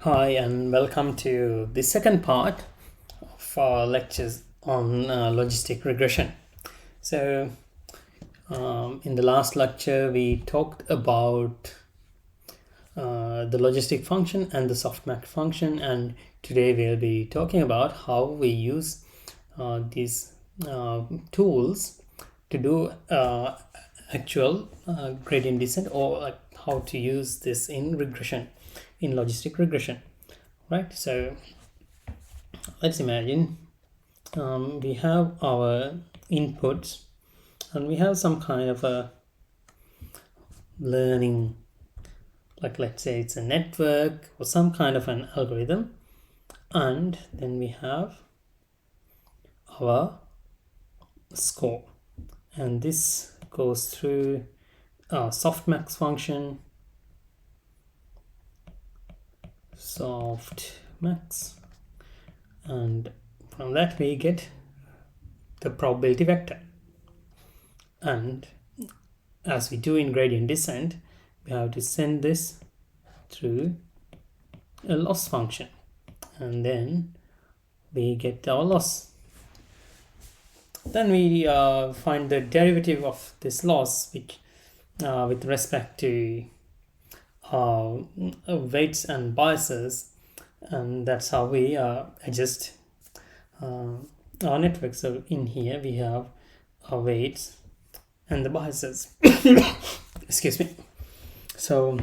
Hi, and welcome to the second part of our lectures on logistic regression. So, in the last lecture, we talked about the logistic function and the softmax function, and today we'll be talking about how we use these tools to do actual gradient descent, or like how to use this in regression, in logistic regression, right? So let's imagine we have our inputs and we have some kind of a learning, like let's say it's a network or some kind of an algorithm, and then we have our score, and this goes through our softmax function, softmax, and from that we get the probability vector. And as we do in gradient descent, we have to send this through a loss function, and then we get our loss. Then we find the derivative of this loss, which with respect to weights and biases, and that's how we adjust our network. So in here we have our weights and the biases. Excuse me. So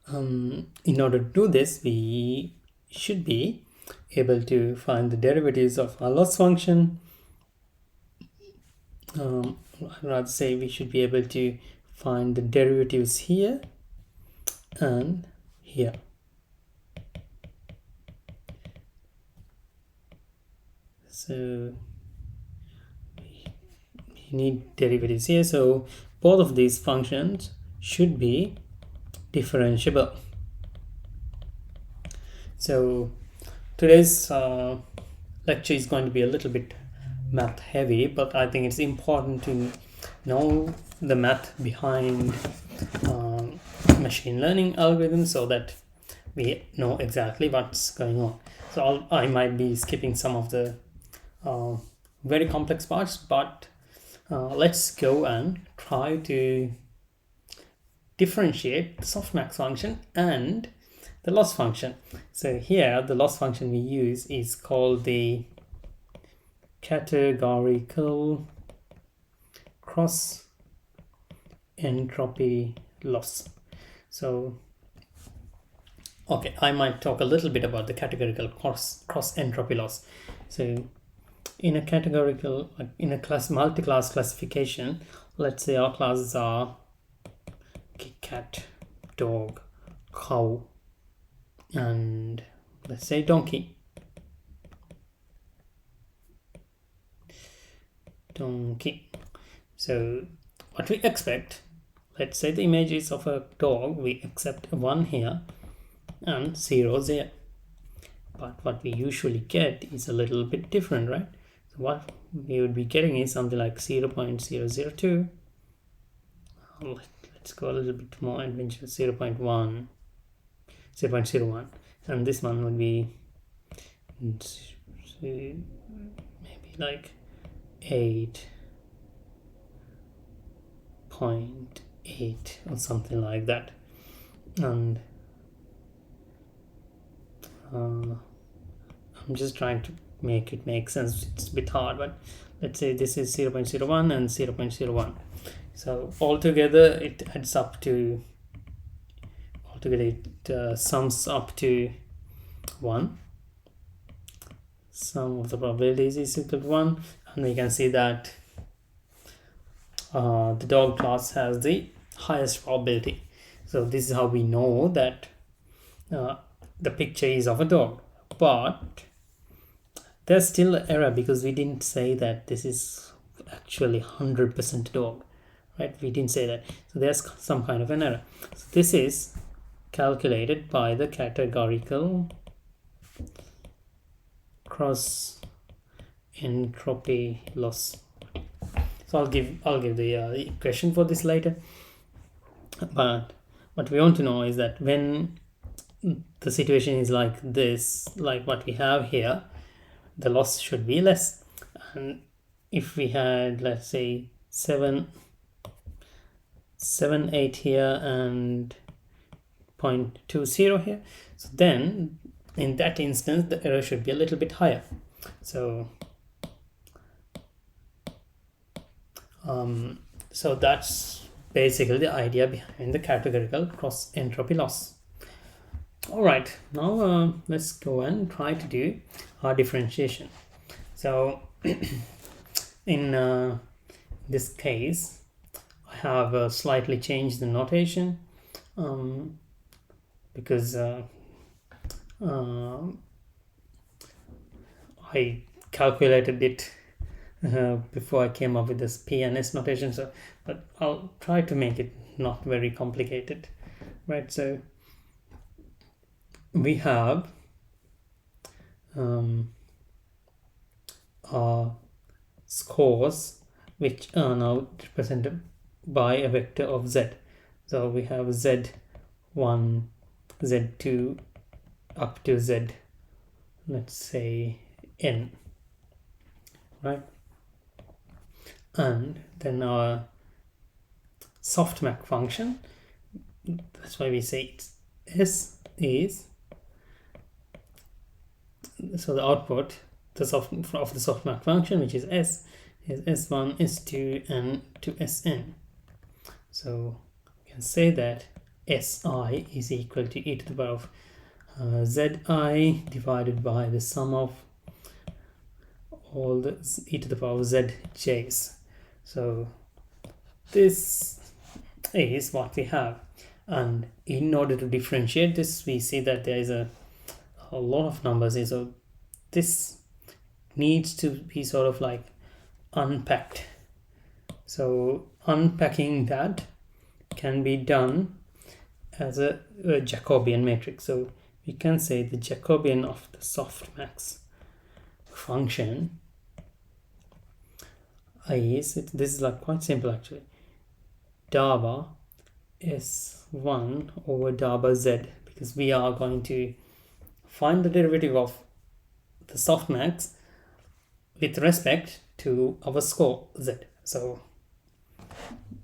in order to do this, we should be able to find the derivatives of our loss function. I'd rather say we should be able to find the derivatives here and here. So we need derivatives here. So both of these functions should be differentiable. So today's lecture is going to be a little bit math heavy, but I think it's important to know the math behind machine learning algorithms so that we know exactly what's going on. So I might be skipping some of the very complex parts, but let's go and try to differentiate the softmax function and the loss function. So here the loss function we use is called the categorical cross entropy loss. So okay, I might talk a little bit about the categorical cross entropy loss. So in a categorical, in a multi-class classification, let's say our classes are cat, dog, cow, and let's say donkey. So what we expect, let's say the image is of a dog, we accept 1 here and 0 there. But what we usually get is a little bit different, right? So what we would be getting is something like 0.002. Let's go a little bit more adventurous, 0.1, and this one would be maybe like 8.8 or something like that. And I'm just trying to make it make sense. It's a bit hard, but let's say this is 0.01 and 0.01. So altogether it adds up to, sums up to 1. Sum of the probabilities is equal to 1, and we can see that the dog class has the highest probability. So this is how we know that the picture is of a dog. But there's still an error because we didn't say that this is actually 100% dog, right? We didn't say that. So there's some kind of an error. So this is calculated by the categorical cross entropy loss. So I'll give the equation for this later. But what we want to know is that when the situation is like this, like what we have here, the loss should be less. And if we had, let's say, 7 8 here and 0.20 here, so then in that instance the error should be a little bit higher. So so that's basically the idea behind the categorical cross entropy loss. All right, now let's go and try to do our differentiation. So in this case, I have slightly changed the notation because I calculated it before I came up with this P and S notation. So, but I'll try to make it not very complicated, right? So we have our scores, which are now represented by a vector of z. So we have z1, z2 up to z, let's say n, right? And then our softmax function, that's why we say it's S is, so the output of the softmax function, which is S, is S1, S2, and to Sn. So we can say that Si is equal to e to the power of Zi divided by the sum of all the e to the power of Zij's. So this is what we have, and in order to differentiate this, we see that there is a lot of numbers here. So this needs to be sort of like unpacked. So unpacking that can be done as a Jacobian matrix. So we can say the Jacobian of the softmax function is, this is like quite simple actually, Daba S1 over Daba Z, because we are going to find the derivative of the softmax with respect to our score Z. So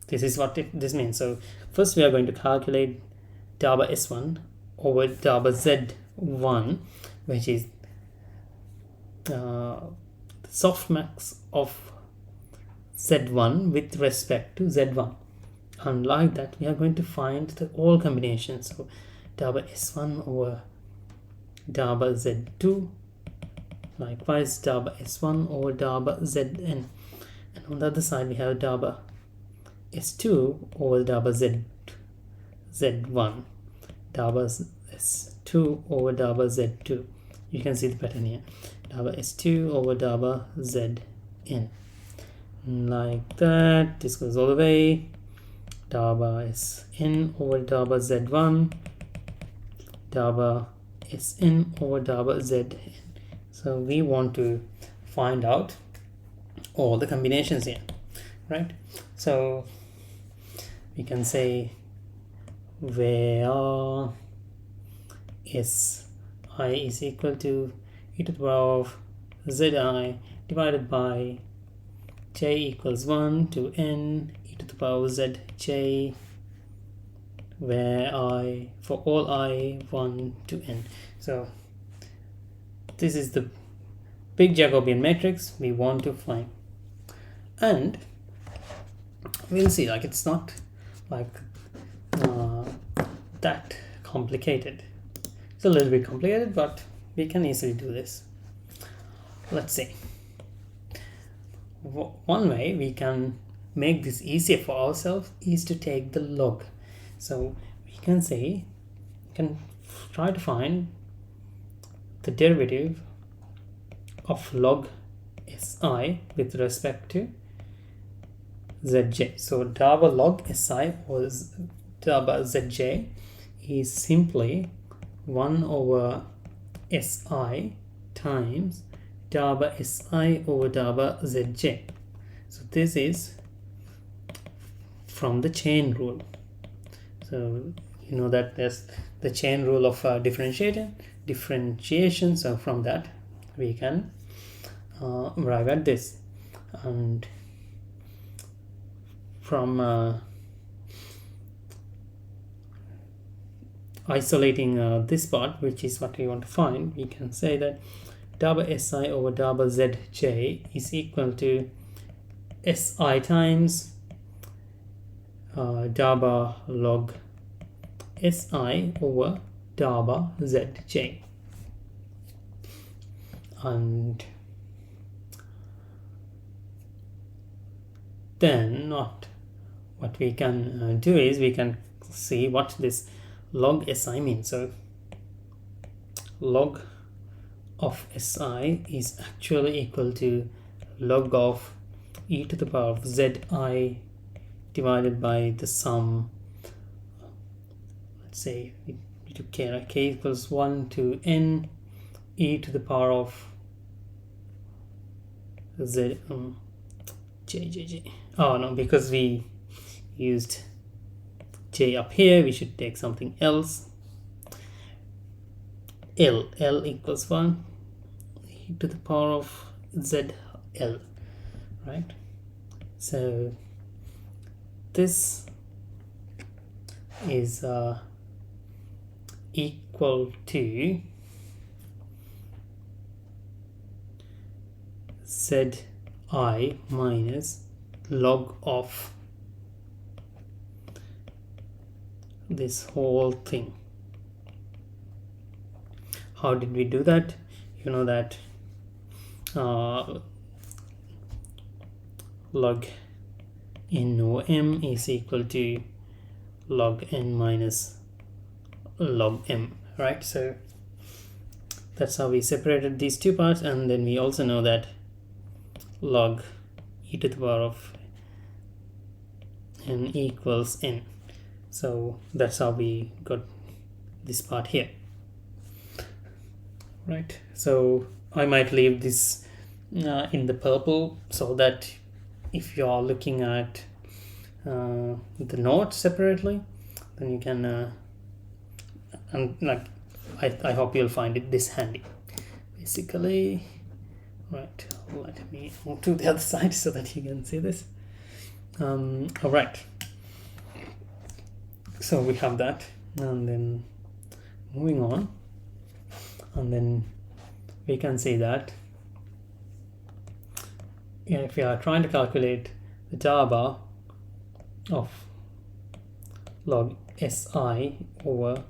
this is what this means. So first we are going to calculate Daba S1 over Daba Z1, which is the softmax of Z1 with respect to Z1. And like that, we are going to find the all combinations. So Daba S1 over Daba Z2, likewise Daba S1 over Daba Zn. And on the other side, we have Daba S2 over Daba Z1, Daba S2 over Daba Z2. You can see the pattern here. Daba S2 over Daba Zn. Like that, this goes all the way. Daba Sn over Daba Z1, Daba Sn over Daba Zn. So we want to find out all the combinations here, right? So we can say where Si is equal to e to the power of Zi divided by j equals 1 to n e to the power of Zj, where I, for all I 1 to n. So this is the big Jacobian matrix we want to find, and we'll see, like, it's not like that complicated. It's a little bit complicated, but we can easily do this. Let's see. One way we can make this easier for ourselves is to take the log. So we can say, we can try to find the derivative of log Si with respect to Zj. So Daba log Si was Daba Zj is simply 1 over Si times Daba Si over Daba Zj. So this is from the chain rule. So you know that there's the chain rule of differentiation. So from that we can arrive at this, and from isolating this part, which is what we want to find, we can say that double Si over double Zj is equal to Si times double log Si over double Zj. And then what we can do is we can see what this log Si means. So log of Si is actually equal to log of e to the power of Zi divided by the sum. Let's say we do k, right? K equals 1 to n e to the power of z j. Oh no, because we used j up here, we should take something else. L equals 1 e to the power of zl, right? So this is equal to Zi minus log of this whole thing. How did we do that? You know that log n over m is equal to log n minus log m, right? So that's how we separated these two parts. And then we also know that log e to the power of n equals n. So that's how we got this part here, right? So I might leave this in the purple so that if you are looking at the notes separately, then you can and like I hope you'll find it this handy basically, right? Let me move to the other side so that you can see this. All right, so we have that, and then moving on, and then we can say that if we are trying to calculate the Java of log Si over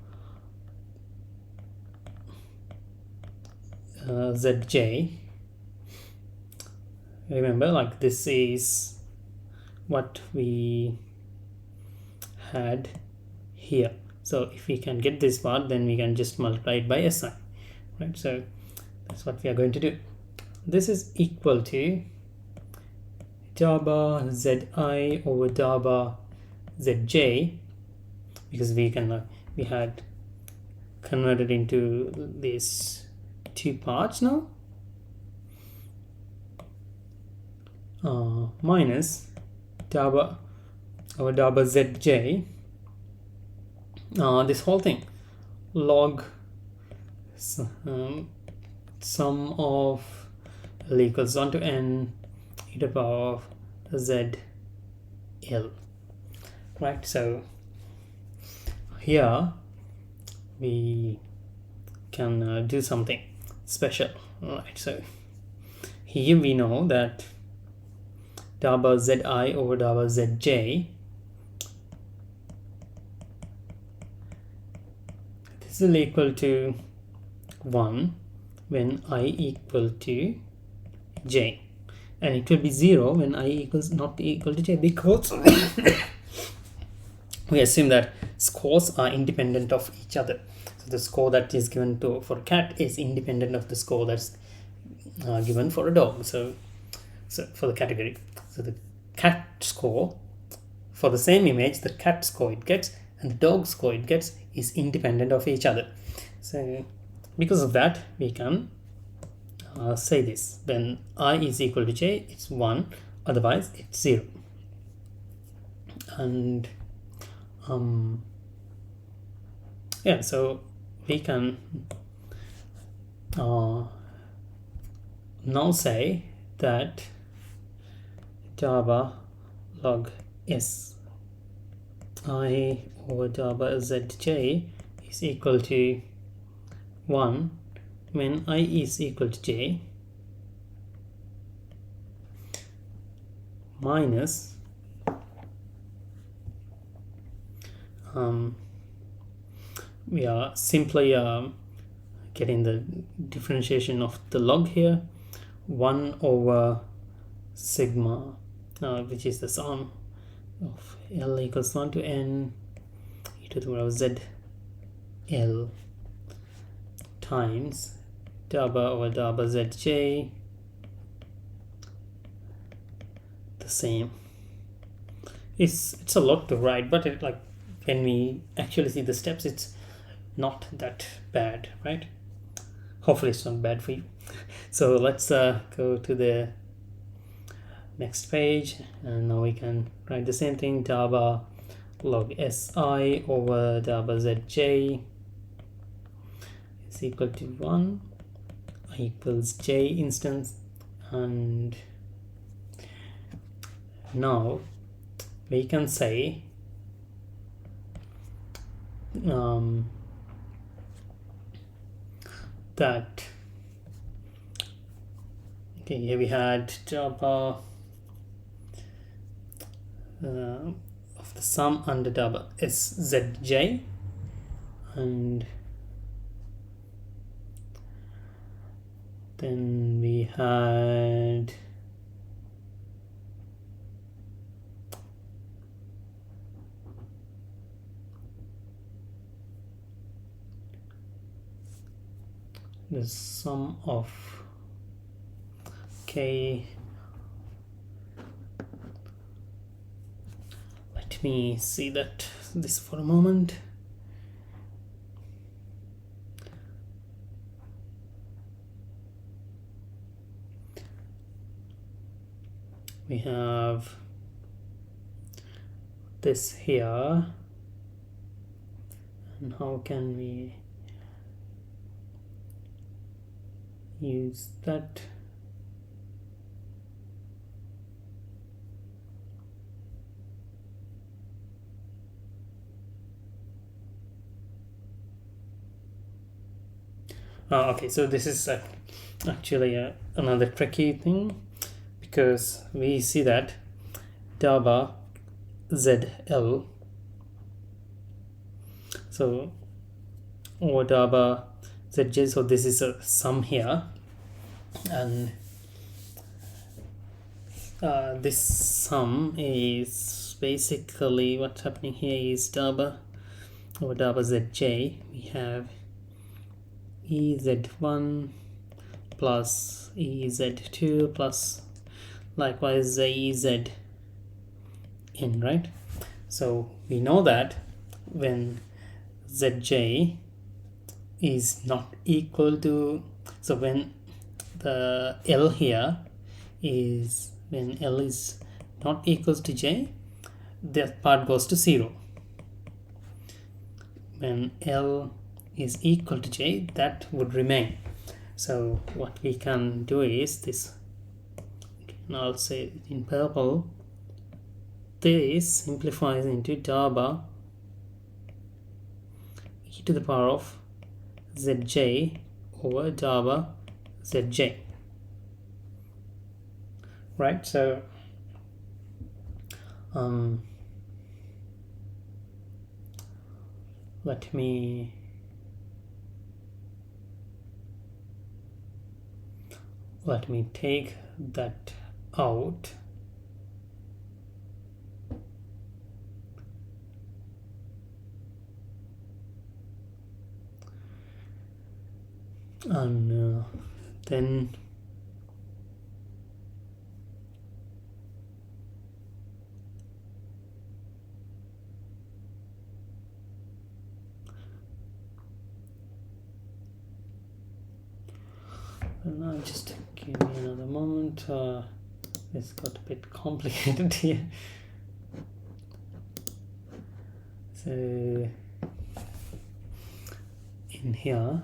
Zj, remember, like, this is what we had here. So if we can get this part, then we can just multiply it by Si, right? So that's what we are going to do. This is equal to Java Zi over Java Zj, because we had converted into these two parts now, minus Java over Java Zj, this whole thing, log sum of L equals 1 to n e to the power of Zl, right? So here we can do something special, right? So here we know that Java Zi over Java Zj, this is equal to 1 when I equal to j, and it will be 0 when I equals not equal to j, because we assume that scores are independent of each other. So the score that is given for a cat is independent of the score that's given for a dog. So for the category, so the cat score for the same image, the cat score it gets and the dog score it gets is independent of each other. So because of that, we can say this: when I is equal to j, it's 1, otherwise it's 0. And Yeah, so we can now say that Java log s I over Java zj is equal to 1 when I is equal to j minus we are simply getting the differentiation of the log here, 1 over sigma, which is the sum of L equals 1 to n e to the power of z L times Java over Java zj, the same. It's a lot to write, but it, like, when we actually see the steps, it's not that bad, right? Hopefully it's not bad for you. So let's go to the next page, and now we can write the same thing. Java log si over Java zj is equal to 1, I equals j instance, and now we can say that okay, here we had Java of the sum under Java szj, and then we had the sum of k. Let me see this for a moment. We have this here, and how can we use that? Okay, so this is actually another tricky thing, because we see that Java ZL, so over Java ZJ, so this is a sum here, and this sum is basically what's happening here is Java over Java ZJ, we have EZ1 plus EZ2 plus likewise EZ in, right? So we know that when ZJ is not equal to, so when the L here is, when L is not equals to J, that part goes to 0. When L is equal to J, that would remain. So what we can do is this, and I'll say in purple, this simplifies into Java e to the power of Zj over Java Zj, right? So let me take that out, and then just give me another moment. It's got a bit complicated here. So in here,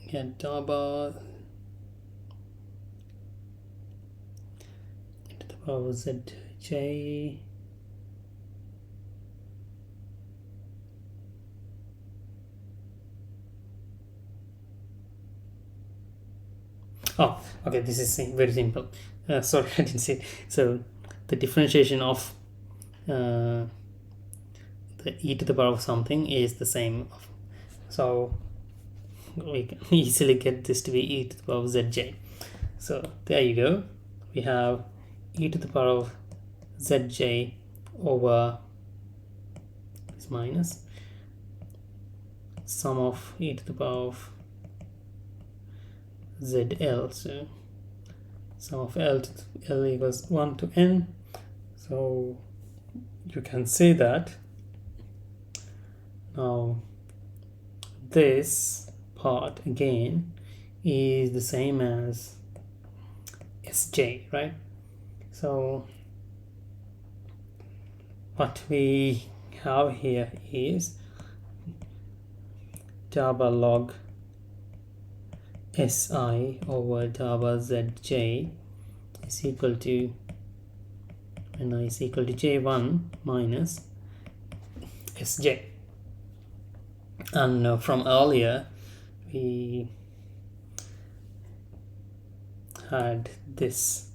get double into the power zj okay, this is very simple. Sorry, I didn't see it. So the differentiation of the e to the power of something is the same, so we can easily get this to be e to the power of zj. So there you go, we have e to the power of zj over this minus sum of e to the power of zl, so sum of l to l equals 1 to n. So you can say that now this part again is the same as sj, right? So what we have here is double log si over double zj is equal to, when I is equal to j1 minus sj. And from earlier we had this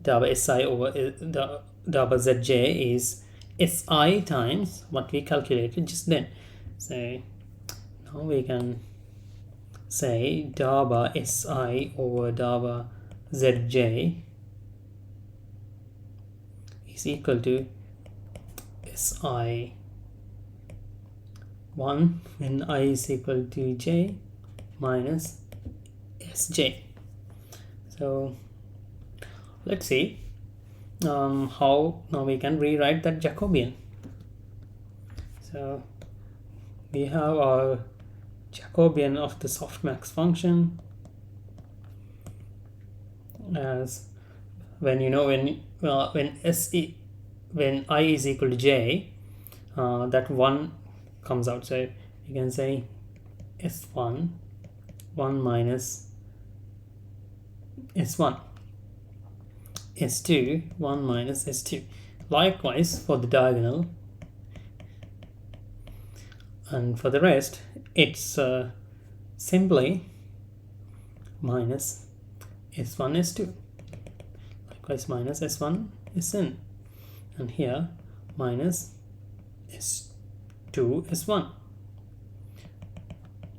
double si over the double zj is si times what we calculated just then. So now we can say double si over double zj is equal to si 1 when I is equal to j minus sj. So let's see how now we can rewrite that Jacobian. So we have our Jacobian of the softmax function as when when I is equal to j, that 1 comes out, so you can say s1 1 minus s1, s2 1 minus s2. Likewise for the diagonal, and for the rest it's simply minus s1 s2, likewise minus s1 sn, and here minus s2 s1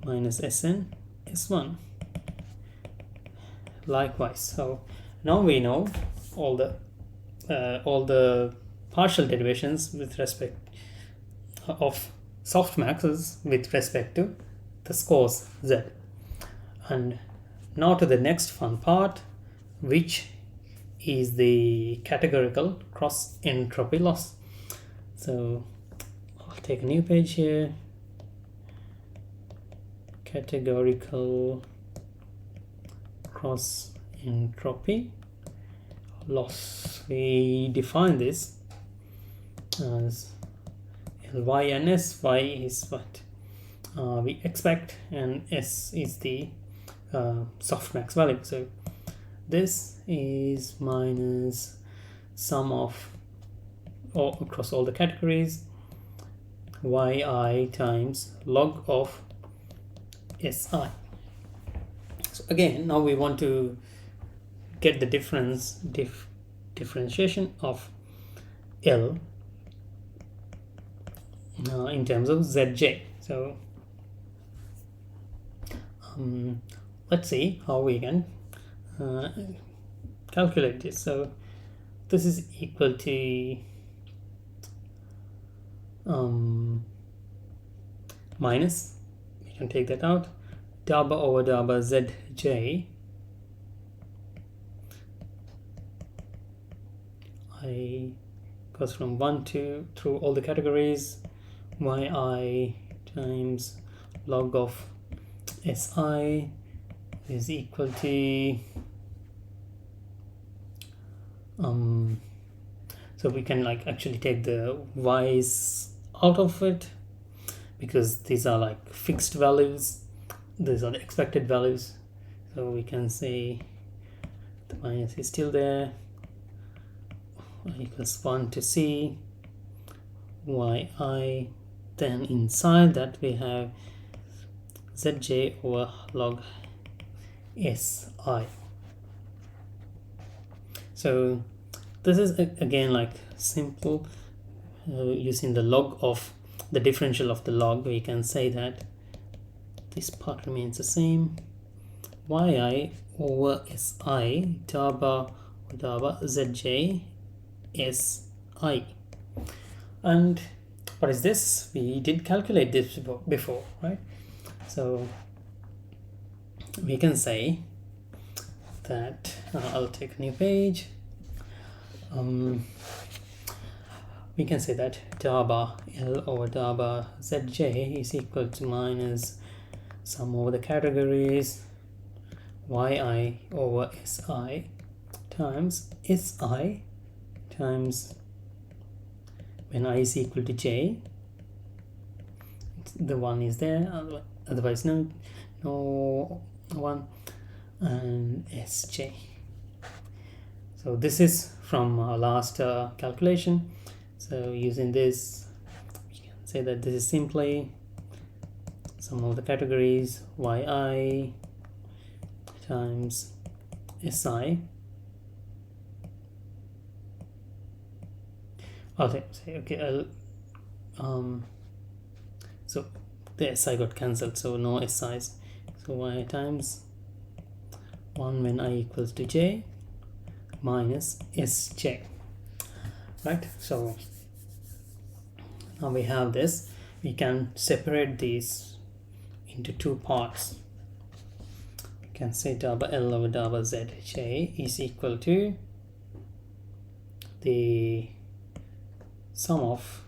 minus sn s1 likewise. So now we know all the partial derivations with respect of softmaxes with respect to the scores z. And now to the next fun part, which is the categorical cross entropy loss. So I'll take a new page here, categorical cross entropy loss. We define this as Ly and S. Y is what we expect, and S is the softmax value. So this is minus sum of across all the categories yi times log of si. So again, now we want to get the differentiation of L in terms of zj. So let's see how we can calculate this. So this is equal to minus, we can take that out, double over double zj I goes from 1 to through all the categories, yi times log of si is equal to so we can like actually take the y's out of it because these are like fixed values. These are the expected values. So we can say the minus is still there. Y equals 1 to c yi. Then inside that we have zj over log si. So this is again like simple, using the log of the differential of the log, we can say that this part remains the same. Yi over si daba zj si. And what is this? We did calculate this before, right? So we can say that I'll take a new page. We can say that daba L over daba zj is equal to minus sum over the categories yi over si times si times when I is equal to j, the 1 is there, otherwise no one, and sj. So this is from our last calculation. So using this, we can say that this is simply sum of the categories yi times si. Okay, so the si got cancelled, so no si's. So y times 1 when I equals to j minus sj, right? So now we have this. We can separate these into two parts. We can say daba L over daba zj is equal to the sum of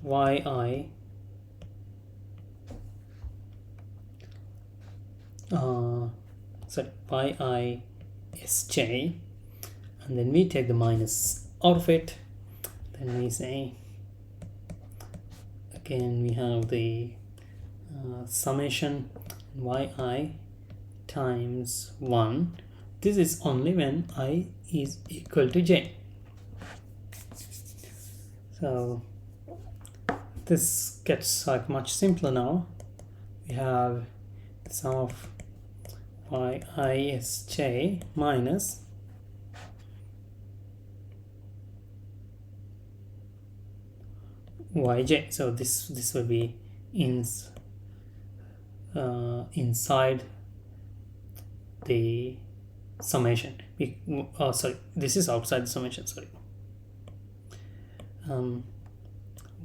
yi yi sj, and then we take the minus out of it. Then we say again we have the summation yi times 1. This is only when I is equal to j. So this gets like much simpler now. We have the sum of yi sj minus yj. So this will be inside the summation. Sorry, this is outside the summation. Sorry.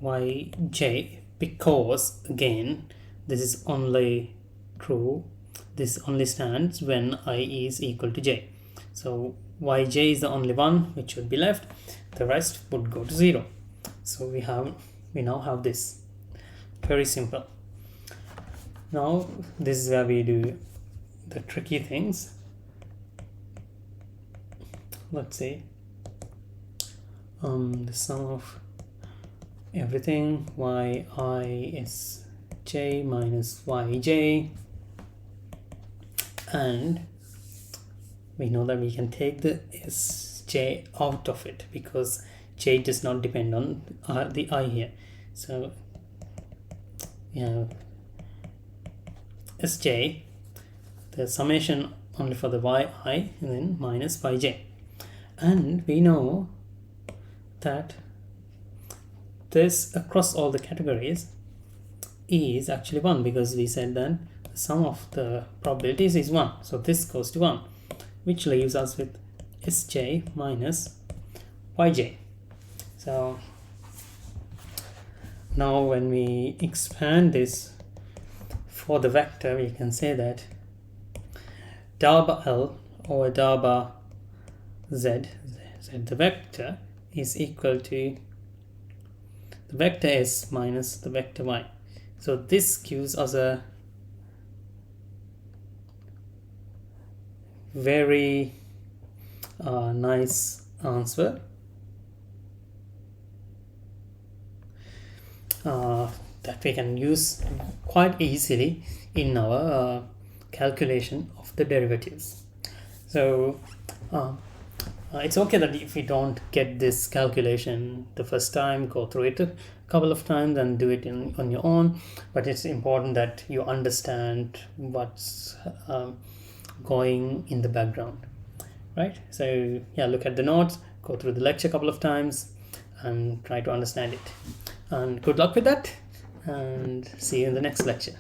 Yj, because again this is only true, this only stands when I is equal to j. So yj is the only one which should be left, the rest would go to 0. So we now have this. Very simple. Now this is where we do the tricky things. Let's say the sum of everything yi is j minus yj, and we know that we can take the sj out of it because j does not depend on the I here. So we have sj, the summation only for the yi, and then minus yj. And we know that this across all the categories is actually 1 because we said that the sum of the probabilities is 1. So this goes to 1, which leaves us with sj minus yj. So now when we expand this for the vector, we can say that daba L over daba z, the vector, is equal to the vector s minus the vector y. So this gives us a very nice answer. that we can use quite easily in our calculation of the derivatives. So it's okay that if we don't get this calculation the first time, go through it a couple of times and do it on your own, but it's important that you understand what's going in the background, right? So yeah, look at the notes, go through the lecture a couple of times and try to understand it. And good luck with that, and see you in the next lecture.